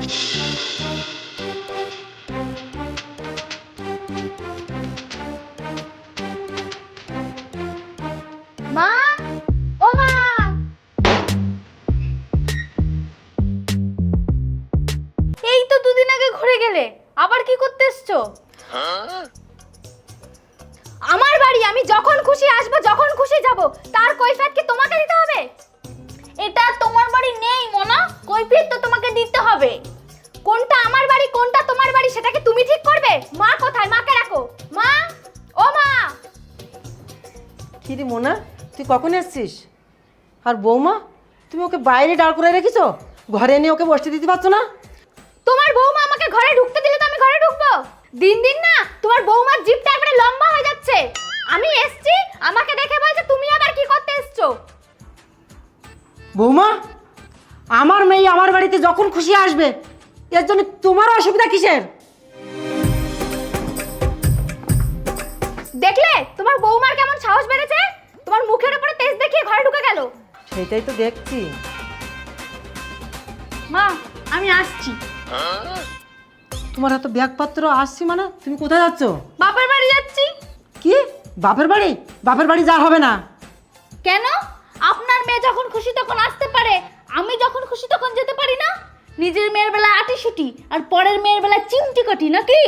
মা, ও মা, এই তো দুদিন আগে ঘুরে গেলে, আবার কি করতে এসছো? আমার বাড়ি, আমি যখন খুশি আসবো, যখন খুশি যাব, তার কৈফিয়ত কি তোমাকে দিতে হবে? এটা তোমার বাড়ি নেই মোনা, কৈফিয়ত তো তোমাকে দিতে হবে। কোনটা আমার বাড়ি কোনটা তোমার বাড়ি সেটা কি তুমি ঠিক করবে? মা কোথায়? মাকে রাখো। মা, ও মা। কি রে মোনা, তুই কখন এসছিস? আর বৌমা, তুমি ওকে বাইরে দাঁড় করে রেখেছো, ঘরে এনে ওকে বসতে দিতে পারছো না? তোমার বৌমা আমাকে ঘরে ঢুকতে দিলে তো আমি ঘরে ঢুকবো? দিন দিন না তোমার বৌমার জিভটা একবারে লম্বা হয়ে যাচ্ছে। আমি এসছি, আমাকে দেখে বলছে তুমি আবার কি করতে এসছো? বৌমা, আমার মেয়ে আমার বাড়িতে যখন খুশি আসবে, এর জন্য তোমার অসুবিধা কিসের? দেখলে তোমার বৌমার কেমন সাহস বেড়েছে? তোমার মুখের উপরে তেজ দেখিয়ে ঘরে ঢুকে গেল। সেটাই তো দেখছি। মা, আমি আসছি। তোমার এত ব্যাগপত্র আসছি মানে তুমি কোথায় যাচ্ছ? বাপের বাড়ি যাচ্ছি। কি বাপের বাড়ি? বাপের বাড়ি যা হবে না। কেন? আপনার মেয়ে যখন খুশি তখন আসতে পারে, আমি যখন খুশি তখন যেতে পারি না? নিজের মেয়ের বেলা আটিশুটি আর পরের মেয়ের বেলা চিমটি কাটি নাকি?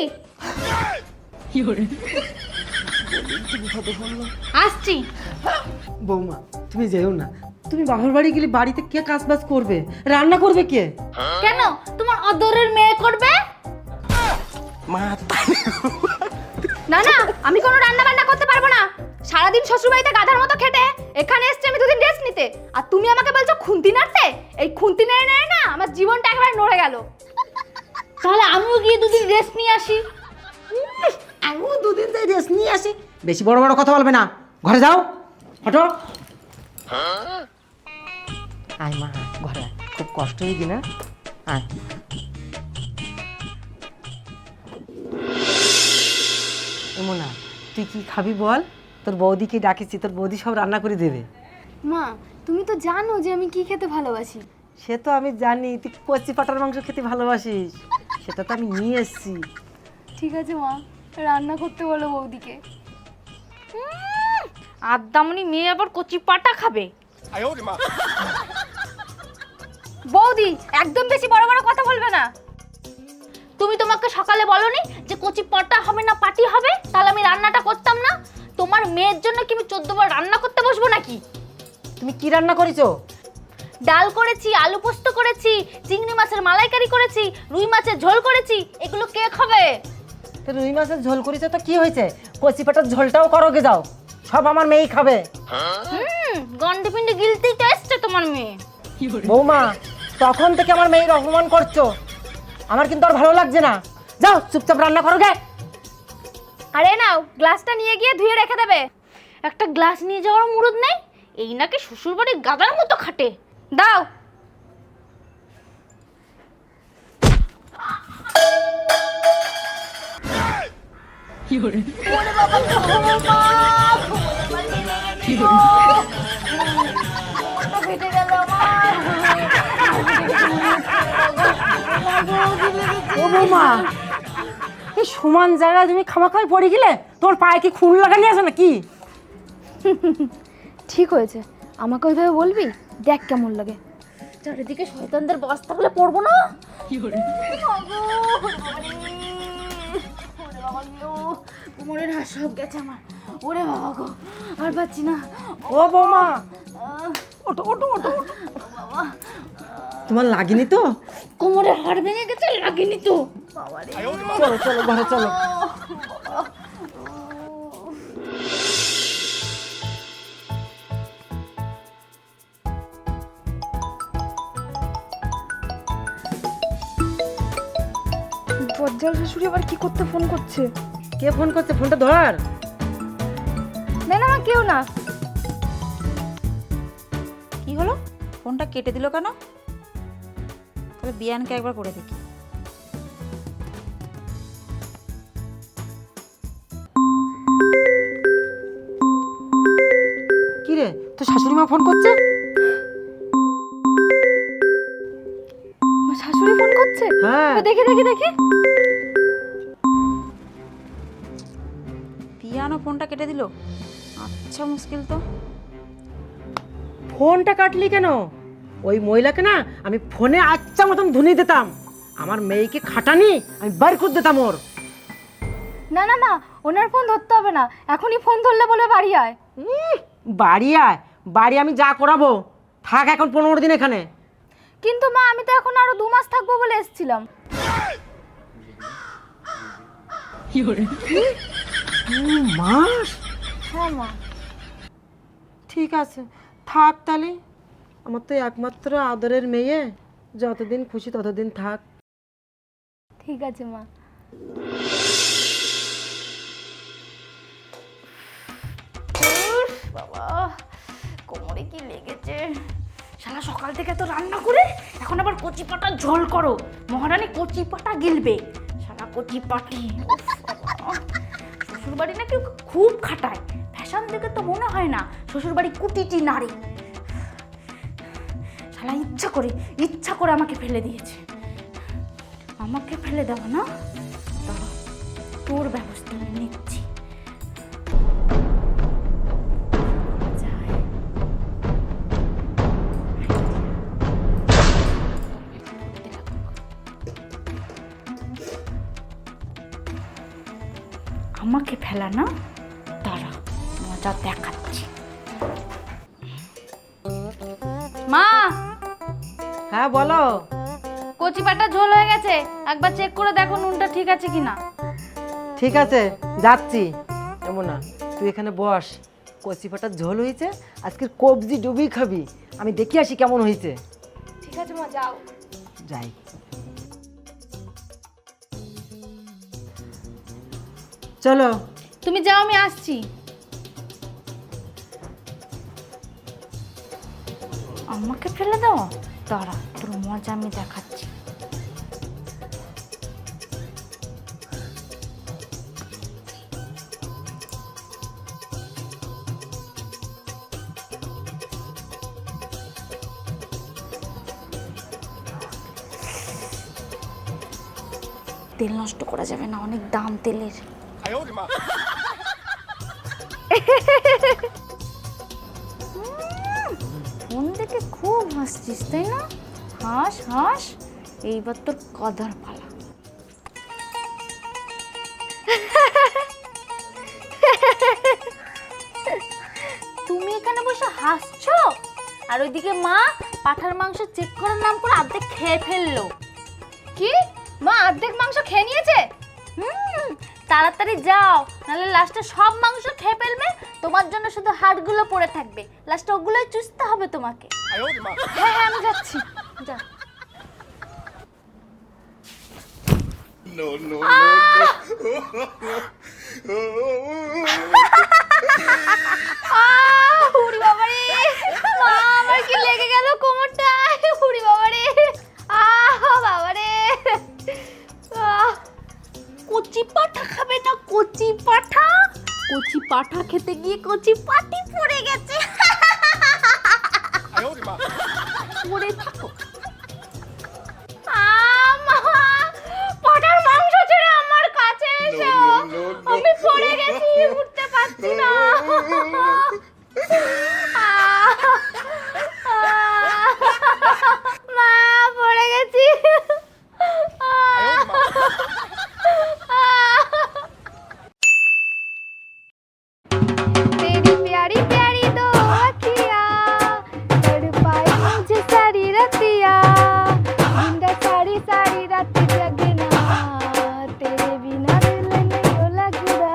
আসছি। বৌমা, তুমি যেও না। তুমি বাপের বাড়ি গেলে বাড়িতে কে কাজ বাজ করবে? রান্না করবে কে? কেন? তোমার অদরের মেয়ে করবে? মা, না না, আমি কোনো রান্না বান্না করতে পারবো না। সারাদিন শ্বশুরবাড়িতে গাধার মতো খেটে এখানে এসছি আমি দুদিন রেস্ট নিতে, আর তুমি আমাকে বলছো খুন্তি নাড়তে? এই খুন্তি নেড়ে নেড়ে না আমার জীবনটা একেবারে নড়ে গেল। তাহলে আমিও গিয়ে দুদিন রেস্ট নিয়ে আসি। আমিও দুদিন যাই রেস্ট নিয়ে আসি। বেশি বড় বড় কথা বলবে না, ঘরে যাও। হটো। আয় মা, ঘরে আয়। খুব কষ্ট হয়ে গেল না? আয়। এমনা, তুই কি খাবি বল? তোর বৌদিকে ডাকেছি, তোর বৌদি সব রান্না করে দেবে। মা, তুমি তো জানো যে আমি কি খেতে ভালোবাসি। সে তো আমি জানি, তুই কচি পাটার মাংস খেতে ভালোবাসিস, সেটা তো আমি নিয়ে এসেছি। ঠিক আছে মা, রান্না করতে বলো বৌদিকে। আদ্দামনি মেয়ে আবার কচি পাটা খাবে। বৌদি, একদম বেশি বড় বড় কথা বলবে না। তুমি তোমাকে সকালে বলনি যে কচি পাটা হবে না পাটি হবে? তাহলে আমি রান্নাটা করতাম না? তোমার মেয়ের জন্য কি আমি 14 বার রান্না করতে বসবো নাকি? তুমি কি রান্না করেছো? ডাল করেছি, আলু পোস্ত করেছি, চিংড়ি মাছের মালাইকারি করেছি, রুই মাছের ঝোল করেছি। এগুলো কে খাবে? তো রুই মাছের ঝোল করেছো তো কি হয়েছে? কচি পাটার ঝোলটাও করোগে যাও, সব আমার মেয়েই খাবে। গন্ডে পিন্ডে গিলতেই তো এসছে তোমার মেয়ে। বৌমা, তখন থেকে আমার মেয়ের অপমান করছো, আমার কিন্তু আর ভালো লাগছে না। যাও চুপচাপ রান্না করো গে। আরে নাও, গ্লাসটা নিয়ে গিয়ে ধুয়ে রেখে দেবে। একটা গ্লাস নিয়ে যাওয়ার মুরুদ নেই। এই নাকি শ্বশুরবাড়ি গাদার মতো খাটে। দাও। ও বৌমা, এই সমান জায়গায় তুমি খামাখাই পড়ে গেলে, তোমার পায়ে কি খুন লাগানি আছে নাকি? ঠিক হয়েছে, আমাকে ওইভাবে বলবি, দেখ কেমন লাগে। চারিদিকে শয়তানদের বাস থাকলে পড়বো না। কোমরের হাত সব গেছে আমার। ওরে বাবা গো, আর পাচ্ছি না। ও বৌমা, ওটো ওটো ওটো। তোমার লাগেনি তো? কোমরের হাড় ভেঙে গেছে, লাগেনি তো। চলো চলো ঘরে চলো। বজ্জাল শাশুড়ি আবার কি করতে ফোন করছে? কে ফোন করছে? ফোনটা ধর। না না মা, কেউ না। কি হলো? ফোনটা কেটে দিল কেন? তাহলে বিয়ানকে একবার করে দেখি। কি রে, তোর শাশুড়ি মা ফোন করছে? শাশুড়ি ফোন করছে? হচ্ছে? হ্যাঁ। দেখি দেখি দেখি। পিয়ানো ফোনটা কেটে দিল, আচ্ছা মুশকিল তো। ফোনটা কাটলি কেন? ওই মহিলাকে না আমি ফোনে আচ্ছা মতন ধুনি দিতাম, আমার মেয়েকে খাটানি আমি বার করে দিতাম ওর। না না না, ওনার ফোন ধরতে হবে না, এখনই ফোন ধরলে বলে বাড়ি আয়। বাড়ি আয়, বাড়ি আমি যা করাবো, থাক এখন 15 দিন এখানে। কিন্তু মা আমি তো এখন আরো 2 মাস থাকবো বলে এসেছিলাম। 2 মাস? হ্যাঁ মা। ঠিক আছে থাক তাহলে, আমার তো একমাত্র আদরের মেয়ে, যতদিন খুশি ততদিন থাক। ঠিক আছে মা। বাবা কোমরে কি লেগেছে, শালা সকাল থেকে তো রান্না করে এখন আবার কচি পাটা ঝোল করো, মহারানী কচি পাটা গিলবে, শালা কচি পাটি। শ্বশুর বাড়ি নাকি খুব খাটায়, ফ্যাশন দেখে তো মনে হয় না শ্বশুর বাড়ি কুটিটি নারী। শালা ইচ্ছা করে আমাকে ফেলে দিয়েছে। আমাকে ফেলে দেবো না, দাঁড়া, তোর ব্যবস্থা আমি নিচ্ছি। যাই। আমাকে ফেলা না, দাঁড়া মজা দেখাচ্ছি। মা, হ্যাঁ বলো। কচি পাটা ঝোল হয়ে গেছে, একবার চেক করে দেখো নুনটা ঠিক আছে কিনা। ঠিক আছে যাচ্ছি। এমন না, তুই এখানে বস, কচি পাটার ঝোল হয়েছে, আজকের কবজি ডুবি খাবি, আমি দেখি আসি কেমন হয়েছে। ঠিক আছে মা, যাও। যাই। চলো। তুমি যাও, আমি আসছি। আমাকে ফেলে দাও, দাঁড়া তোর মজা আমি দেখাচ্ছি। তেল নষ্ট করা যাবে না, অনেক দাম তেলের। ফোন দেখে খুব হাসছিস তাই না? হাস হাস, এইবার তোর কদর পালা। তুমি এখানে বসে হাসছো আর ওইদিকে মা পাঠার মাংস চেক করার নাম করে অর্ধেক খেয়ে ফেললো। কি মা অর্ধেক মাংস খেয়ে নিয়েছে? তাড়াতাড়ি যাও, নাহলে লাস্টে সব মাংস খেয়ে ফেলবে, তোমার জন্য শুধু হাড়গুলো পড়ে থাকবে, লাস্টে ওগুলোই চুষতে হবে তোমাকে। হ্যাঁ হ্যাঁ আমি যাচ্ছি, যা। No, no, no, উড়ি বাবারে, মা আমার কি লেগে গেল কোমরটায়, উড়ি বাবারে, বাবারে। কচি পাঠা খাবে না, কচি পাঠা, কচি পাঠা খেতে গিয়ে কচি পাটি পড়ে গেছে। পড়ে থাকো। পাঠার মাংস ছেড়ে আমার কাছে এসো, আমি পড়ে গেছি, উঠতে পারছি না। মা পড়ে গেছি। तेरी प्यारी प्यारी दो अखियाँ तड़पाए मुझे सारी रतिया, जिंदा सारी सारी रात जगना, तेरे बिना दिल नहीं लगता।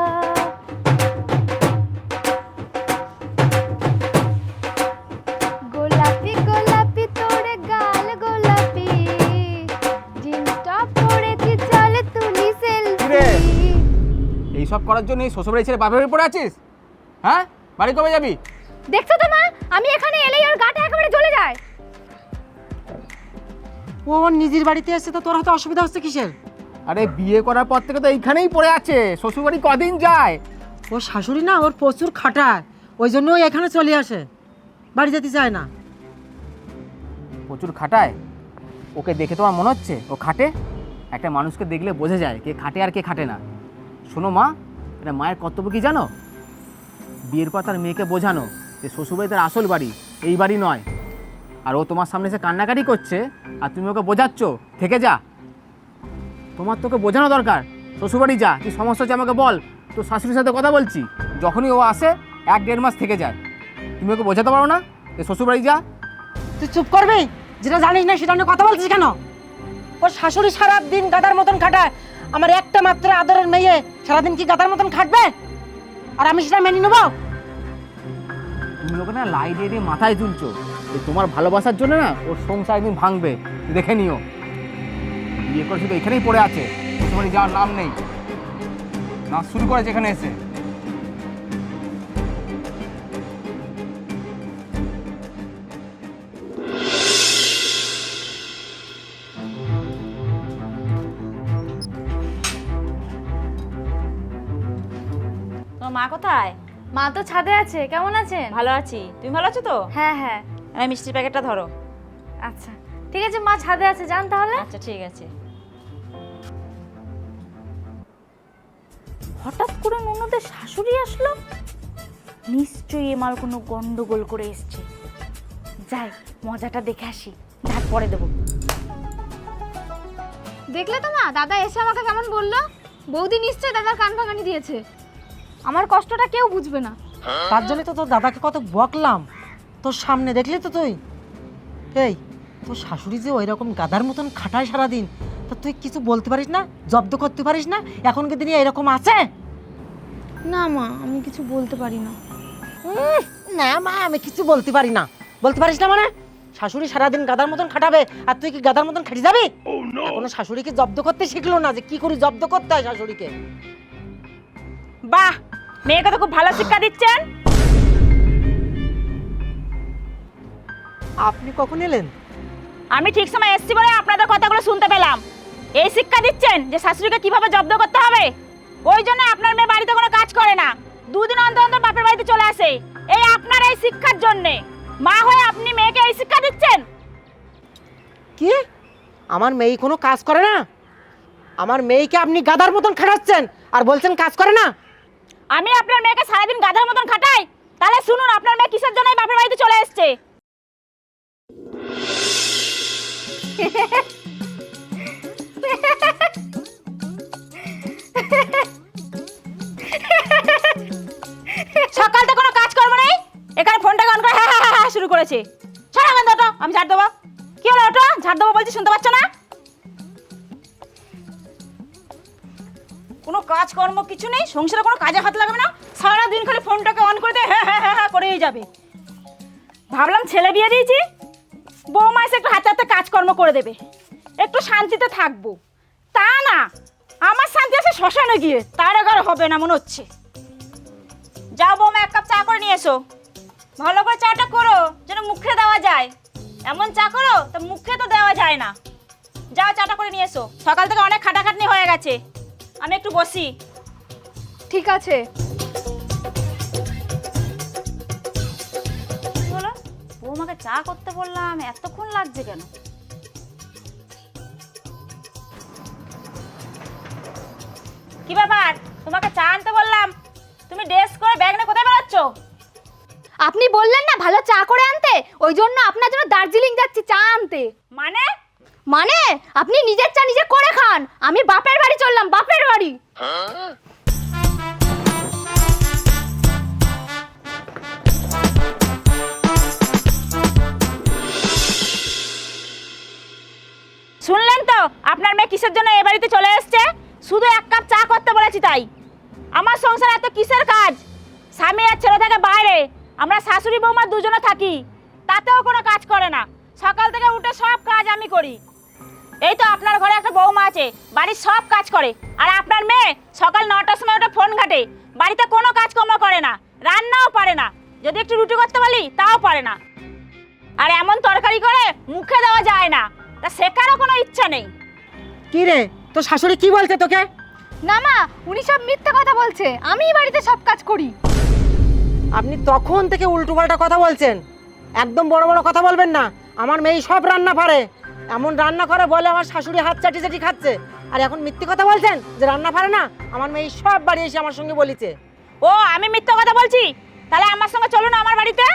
गोलापी गोलापी तोड़े गाल गोलापी, जिनटा पड़े थी चल तुली सेल्फी। এই সব করার জন্য এই শ্বশুরবাড়ি ছেড়ে বাপের বাড়ি পড়ে আছিস? হ্যাঁ, বাড়ি কবে যাবি? দেখছো তো মা, আমি এখানে এলেই ওর গাটা একেবারে জ্বলে যায়। ও আমার নিজের বাড়িতে আসছে, তো তোর হাতে অসুবিধা হচ্ছে কিসের? আরে বিয়ে করার পর থেকে তো এইখানেই পড়ে আছে, শ্বশুরবাড়ি কদিন যায়? ও শাশুড়ি না ওর প্রচুর খাটায়, ওই জন্য ও এখানে চলে আসে, বাড়ি যেতে চায় না। প্রচুর খাটায়? ওকে দেখে তোমার মনে হচ্ছে ও খাটে? একটা মানুষকে দেখলে বোঝা যায় কে খাটে আর কে খাটে না। শোনো মা, এটা মায়ের কর্তব্য কি জানো? বিয়ের পর তার মেয়েকে বোঝানো যে শ্বশুরবাড়ি তার আসল বাড়ি, এই বাড়ি নয়। আর ও তোমার সামনে এসে কান্নাকাটি করছে আর তুমি ওকে বোঝাচ্ছ থেকে যা। তোমার তোকে বোঝানো দরকার, শ্বশুরবাড়ি যা, কি সমস্যা হচ্ছে আমাকে বল, তোর শাশুড়ির সাথে কথা বলছি। যখনই ও আসে 1-1.5 মাস থেকে যায়, তুমি ওকে বোঝাতে পারো না যে শ্বশুরবাড়ি যা? তুই চুপ করবি? যেটা জানিস না সেটা নিয়ে কথা বলছিস কেন? ওর শাশুড়ি সারাদিন গাদার মতন খাটায়, আমার একটা মাত্র আদরের মেয়ে সারাদিন কি গাদার মতন খাটবে? আর আমি সেটা মেনে নেবো? তুমি ওকে না লাই দিয়ে দিয়ে মাথায় তুলছো যে তোমার ভালোবাসার জন্য না ওর সংসার একদিন ভাঙবে, দেখে নিও। বিয়ে করে শুধু এখানেই পড়ে আছে, শ্বশুরবাড়ি যাওয়ার নাম নেই। নাচ শুরু করেছে এখানে এসে। তোমার মা কোথায়? মা তো ছাদে আছে। কেমন আছেন? ভালো আছি, তুমি ভালো আছো তো? হ্যাঁ হ্যাঁ। এই মিষ্টির প্যাকেটটা ধরো। আচ্ছা ঠিক আছে, মা ছাদে আছে, যান তাহলে। আচ্ছা ঠিক আছে। হঠাৎ করে ননদের শাশুড়ি আসলো, নিশ্চয়ই এমাল কোনো গন্ডগোল করে এসছে। যাই মজাটা দেখে আসি, ঝাঁট পরে দেবো। দেখলে তো মা, দাদা এসে আমাকে কেমন বললো? বৌদি নিশ্চয়ই দাদার কান ভাঙানি দিয়েছে। আমার কষ্টটা কেউ বুঝবে না। তার জন্য তো তোর দাদাকে কত বকলাম, তোর সামনে দেখলি তো তুই। এই তোর শাশুড়ি যে ওই রকম গাদার মতন খাটায় সারাদিন, তা তুই কিছু বলতে পারিস না, জব্দ করতে পারিস না? এখনকার দিনে এরকম আছে? না মা, আমি কিছু বলতে পারি না। না মা, আমি কিছু বলতে পারি না। বলতে পারিস না মানে? শাশুড়ি সারাদিন গাদার মতন খাটাবে আর তুই কি গাদার মতন খাটি যাবি? এখনো শাশুড়িকে জব্দ করতে শিখলো না যে কি করে জব্দ করতে হয় শাশুড়িকে। বাহ, মেয়েকে তো খুব ভালো শিক্ষা দিচ্ছেন। আপনি কখন এলেন? আমি ঠিক সময় এসেছি বলে আপনাদের কথাগুলো শুনতে পেলাম। এই শিক্ষা দিচ্ছেন যে শাশুড়িকে কিভাবে জব্দ করতে হবে। ওই জন্য আপনার মেয়ে বাড়িতে কোনো কাজ করে না, দুদিন অন্তর অন্তর বাপের বাড়িতে চলে আসে। এই আপনার এই শিক্ষার জন্যে মা হয়ে আপনি মেয়েকে এই শিক্ষা দিচ্ছেন। কি? আমার মেয়ে কোনো কাজ করে না? আমার মেয়েকে আপনি গাদার মতন খাটাচ্ছেন আর বলছেন কাজ করে না? আমি আপনার মেয়েকে সারাদিন গাধার মতন খাটাই? তাহলে শুনুন আপনার মেয়ে কিসের জন্য এই বাপের বাড়িতে চলে এসেছে। সকাল থেকে কোনো কাজকর্ম নেই, এখানে ফোনটা অন করে হ্যাঁ হ্যাঁ হ্যাঁ শুরু করেছে। ছাড়া কেন ওটা, আমি ঝাড় দেবো। কি হলো ওটা? ঝাড় দেবো বলছি, শুনতে পাচ্ছ না? কোনো কাজকর্ম কিছু নেই, সংসারে কোনো কাজে হাত লাগাবে না, সারাদিন খালি ফোনটাকে অন করে দিয়ে হ্যাঁ হ্যাঁ হ্যাঁ হ্যাঁ করেই যাবে। ভাবলাম ছেলে বিয়ে দিয়েছি, বৌমা এসে একটু হাতে হাতে কাজকর্ম করে দেবে, একটু শান্তিতে থাকবো। তা না, আমার শান্তি আছে শ্মশানে গিয়ে, তার আগে আর হবে না মনে হচ্ছে। যাও বৌমা, 1 কাপ চা করে নিয়ে এসো। ভালো করে চাটা করো যেন মুখে দেওয়া যায়। এমন চা করো তা মুখে তো দেওয়া যায় না। যাও চাটা করে নিয়ে এসো, সকাল থেকে অনেক খাটাখাটনি হয়ে গেছে। আমি একটু বসি। ঠিক আছে। কি হলো? বৌমাকে চা করতে বললাম, এতক্ষণ লাগছে কেন? কি ব্যাপার, তোমাকে চা আনতে বললাম, তুমি ড্রেস করে ব্যাগ নিয়ে কোথায় বেরোচ্ছ? আপনি বললেন না ভালো চা করে আনতে, ওই জন্য আপনার জন্য দার্জিলিং যাচ্ছি চা আনতে। মানে? মানে আপনি নিজের চা নিজে করে খান, আমি বাপের বাড়ি চললাম, বাপের বাড়ি। শুনলেন তো আপনার মেয়ে কিসের জন্য এই বাড়িতে চলে এসেছে? শুধু 1 কাপ চা করতে বলেছি তাই। আমার সংসার এত কিসের কাজ? স্বামী আর ছেলে থাকে বাইরে, আমরা শাশুড়ি বৌমা দুজনে থাকি, তাতেও কোনো কাজ করে না। সকাল থেকে উঠে সব কাজ আমি করি। এই তো আপনার ঘরে একটা বৌমা আছে, বাড়ির সব কাজ করে। আর আপনার মেয়ে সকাল 9টার সময় ওটা ফোন ঘাটে, বাড়িতে কোনো কাজকর্ম করে না, রান্নাও পারে না। যদি একটু রুটি করতে বলি তাও পারে না। আর এমন তরকারি করে মুখে দেওয়া যায় না, তা শেখারও কোনো ইচ্ছা নেই। কি রে, তোর শাশুড়ি কি বলছে তোকে? না মা, উনি সব মিথ্যে কথা বলছে, আমিই বাড়িতে সব কাজ করি। আপনি তখন থেকে উল্টোপাল্টা কথা বলছেন, একদম বড় বড় কথা বলবেন না। আমার মেয়ে সব রান্না পারে, এমন রান্না করে বলে আমার শাশুড়ি হাত চাটি চাটি খাচ্ছে, আর এখন মিথ্যে কথা বলছেন যে রান্না পারে না? আমার মেয়ে সব বাড়ি এসে আমার সঙ্গে বলেছে। ও আমি মিথ্যা কথা বলছি? তাহলে আমার সঙ্গে চলুন আমার বাড়িতে,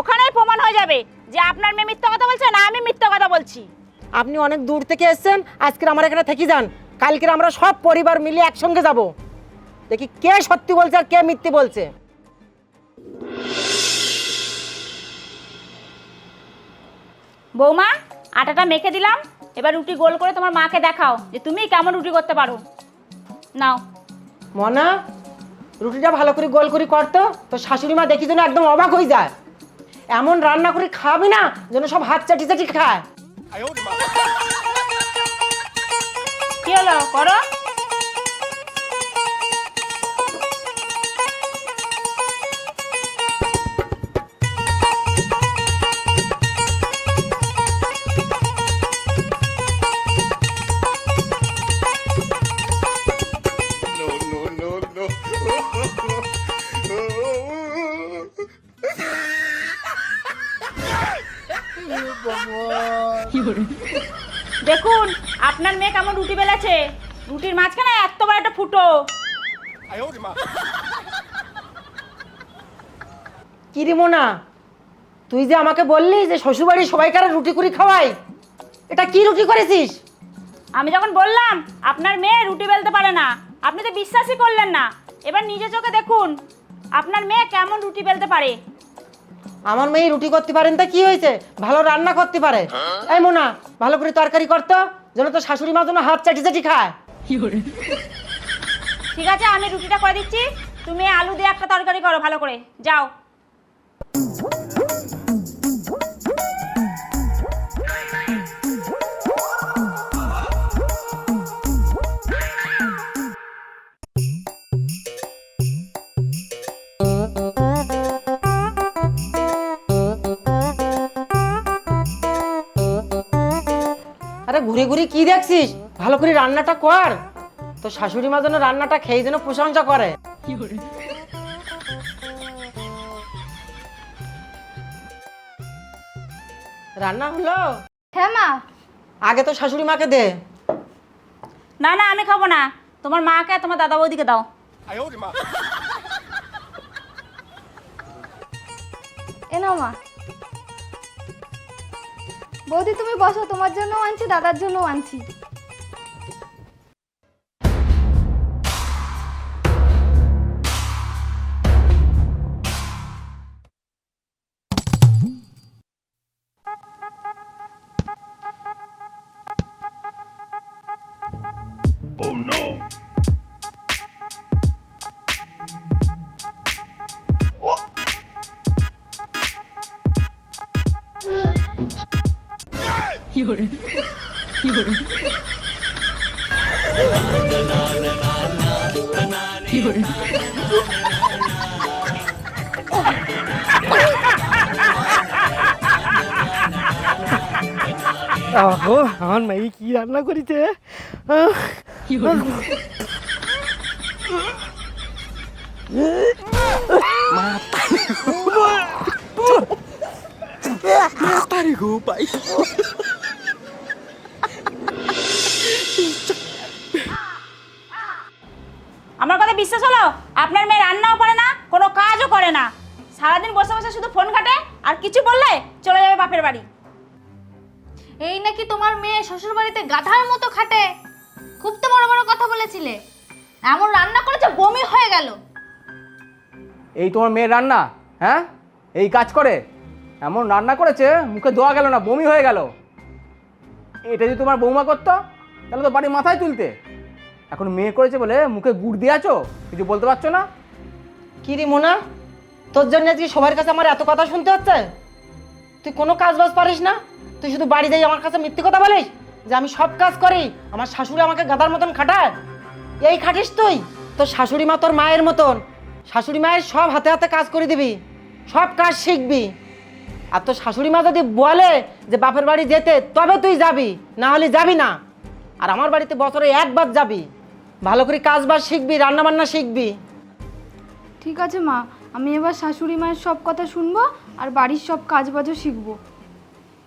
ওখানেই প্রমাণ হয়ে যাবে যে আপনার মেয়ে মিথ্যা কথা বলছে না আমি মিথ্যা কথা বলছি। আপনি অনেক দূর থেকে এসেছেন, আজকে আমার এখানে থেকে যান, কালকে আমরা সব পরিবার মিলে একসঙ্গে যাব, দেখি কে সত্যি বলছে আর কে মিথ্যে বলছে। বৌমা আটাটা মেখে দিলাম, এবার রুটি গোল করে তোমার মাকে দেখাও যে তুমি কেমন রুটি করতে পারো। নাও। মনা, রুটিটা ভালো করে গোল করে করতো, তো শাশুড়ি মা দেখি যেন একদম অবাক হয়ে যায়। এমন রান্না করে খাবি না যেন সব হাত চাটি চাটি খায়। কি হলো করো। No, no, no, দেখুন আপনার মেয়ে কেমন রুটি বেলেছে, রুটির মাঝখানে এত বড় একটা ফুটো। কি রে মোনা, তুই যে আমাকে বললি যে শ্বশুরবাড়ি সবাইকার রুটি করে খাওয়াই, এটা কি রুটি করেছিস? আমি যখন বললাম আপনার মেয়ে রুটি বেলতে পারে না, আপনি তো বিশ্বাসই করলেন না। এবার নিজে চোখে দেখুন আপনার মেয়ে কেমন রুটি বেলতে পারে। আমার মেয়ে রুটি করতে পারেন তা কি হয়েছে, ভালো রান্না করতে পারে। এই মোনা, ভালো করে তরকারি করতো, যেন তো শাশুড়ি মা যেন হাত চাটি চাটি খায়। ঠিক আছে আমি রুটিটা করে দিচ্ছি, তুমি আলু দিয়ে একটা তরকারি করো ভালো করে, যাও। আরে ঘুরে ঘুরে কি দেখছিস, ভালো করে রান্নাটা কর, তো শাশুড়ি মা যেন রান্নাটা খেয়ে যেন প্রশংসা করে। রান্না হলো? হ্যাঁ মা। আগে তো শাশুড়ি মাকে দে। না না আমি খাবো না, তোমার মাকে আর তোমার দাদা বৌদিকে দাও। এ নাও মা। বৌদি তুমি বসো, তোমার জন্যও আনছি দাদার জন্যও আনছি। Oh no! আমার মেয়ে কি রান্না করেছে? আমার কথা বিশ্বাস হলো? আপনার মেয়ে রান্নাও করে না, কোনো কাজও করে না, সারাদিন বসে বসে শুধু ফোন ঘাটে, আর কিছু বললে চলে যাবে বাপের বাড়ি। এই নাকি তোমার মেয়ে শ্বশুর বাড়িতে গাধার মতো খাটে? খুব তো বড় বড় কথা বলেছিলে, এমন রান্না করেছে বমি হয়ে গেল। এই তোমার মেয়ের রান্না? হ্যাঁ, এই কাজ করে? এমন রান্না করেছে মুখে দেওয়া গেল না, বমি হয়ে গেল। এটা যদি তোমার বৌমা করতো তাহলে তো বাড়ি মাথায় তুলতে। এখন মেয়ে করেছে বলে মুখে গুড় দিয়ে আছো, কিছু বলতে পারছো না? কি রে মোনা, তোর জন্য আজকে সবার কাছে আমার এত কথা শুনতে হচ্ছে? তুই কোনো কাজ বাজ পারিস না, তুই শুধু বাড়ি যাই আমার কাছে মিথ্যে কথা বলিস যে আমি সব কাজ করি, আমার শাশুড়ি আমাকে গাধার মতন খাটায়। এই খাটিস তুই? তোর শাশুড়ি মা তোর মায়ের মতন, শাশুড়ি মায়ের সব হাতে হাতে কাজ করে দিবি, সব কাজ শিখবি। আর তোর শাশুড়ি মা যদি বলে যে বাপের বাড়ি যেতে, তবে তুই যাবি, না হলে যাবি না। আর আমার বাড়িতে বছরে একবার যাবি, ভালো করে কাজ বাজ শিখবি, রান্না বান্না শিখবি। ঠিক আছে মা, আমি এবার শাশুড়ি মায়ের সব কথা শুনবো আর বাড়ির সব কাজ বাজও শিখবো।